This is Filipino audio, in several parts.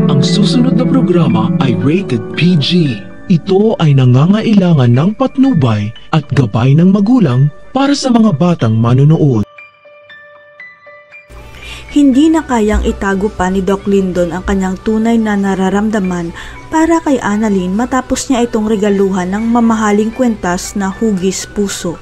Ang susunod na programa ay rated PG. Ito ay nangangailangan ng patnubay at gabay ng magulang para sa mga batang manonood. Hindi na kayang itago pa ni Doc Lyndon ang kanyang tunay na nararamdaman para kay Annalyn matapos niya itong regaluhan ng mamahaling kwentas na hugis puso.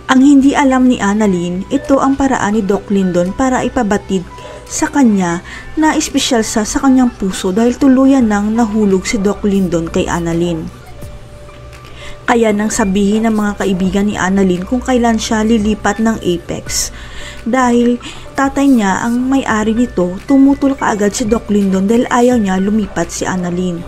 Ang hindi alam ni Annalyn, ito ang paraan ni Doc Lyndon para ipabatid sa kanya na espesyal sa kanyang puso dahil tuluyan nang nahulog si Doc Lyndon kay Annalyn. Kaya nang sabihin ng mga kaibigan ni Annalyn kung kailan siya lilipat ng Apex. Dahil tatay niya ang may-ari nito, tumutol kaagad si Doc Lyndon dahil ayaw niya lumipat si Annalyn.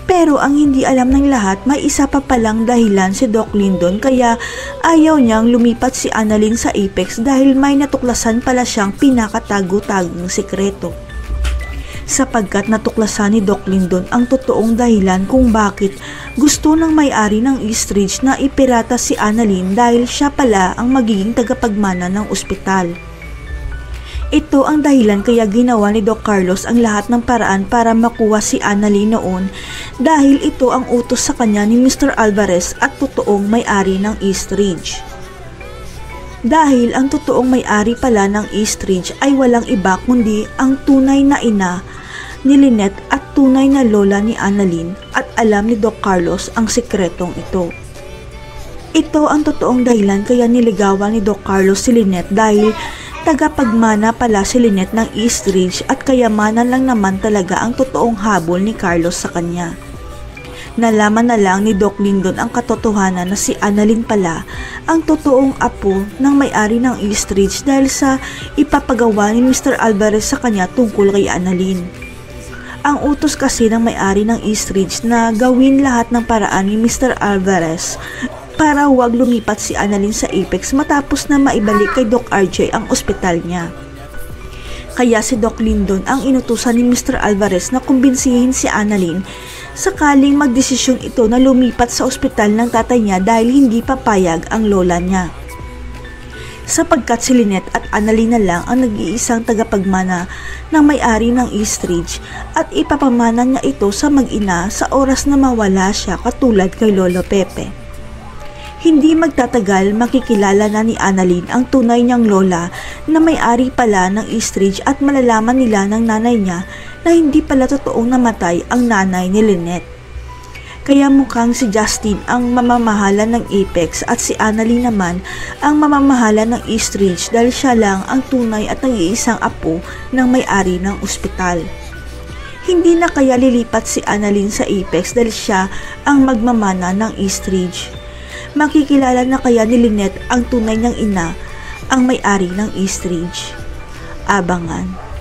Pero ang hindi alam ng lahat, may isa pa palang dahilan si Doc Lyndon kaya ayaw niyang lumipat si Annalyn sa Apex dahil may natuklasan pala siyang pinakatago-tagong sekreto. Sapagkat natuklasan ni Doc Lyndon ang totoong dahilan kung bakit gusto ng may-ari ng Eastridge na ipirata si Annalyn dahil siya pala ang magiging tagapagmana ng ospital. Ito ang dahilan kaya ginawa ni Doc Carlos ang lahat ng paraan para makuha si Annalyn noon dahil ito ang utos sa kanya ni Mr. Alvarez at totoong may-ari ng Eastridge. Dahil ang totoong may-ari pala ng Eastridge ay walang iba kundi ang tunay na ina ni Lynette at tunay na lola ni Annalyn at alam ni Doc Carlos ang sikretong ito. Ito ang totoong dahilan kaya niligawan ni Doc Carlos si Lynette dahil tagapagmana pala si Lynette ng Eastridge at kayamanan lang naman talaga ang totoong habol ni Carlos sa kanya. Nalaman na lang ni Doc Lyndon ang katotohanan na si Annalyn pala ang totoong apo ng may-ari ng Eastridge dahil sa ipapagawa ni Mr. Alvarez sa kanya tungkol kay Annalyn. Ang utos kasi ng may-ari ng Eastridge na gawin lahat ng paraan ni Mr. Alvarez para huwag lumipat si Annalyn sa Apex matapos na maibalik kay Doc RJ ang ospital niya. Kaya si Doc Lyndon ang inutusan ni Mr. Alvarez na kumbinsihin si Annalyn sakaling magdesisyon ito na lumipat sa ospital ng tatay niya dahil hindi papayag ang lola niya. Sapagkat si Lynette at Annalyn na lang ang nag-iisang tagapagmana ng may-ari ng Eastridge at ipapamana niya ito sa mag-ina sa oras na mawala siya katulad kay Lolo Pepe. Hindi magtatagal makikilala na ni Annalyn ang tunay niyang lola na may-ari pala ng Eastridge at malalaman nila ng nanay niya na hindi pala totoong namatay ang nanay ni Lynette. Kaya mukhang si Justin ang mamamahala ng Apex at si Annalyn naman ang mamamahala ng Eastridge dahil siya lang ang tunay at nag-iisang apo ng may-ari ng ospital. Hindi na kaya lilipat si Annalyn sa Apex dahil siya ang magmamana ng Eastridge. Makikilala na kaya ni Lynette ang tunay niyang ina, ang may-ari ng Eastridge. Abangan.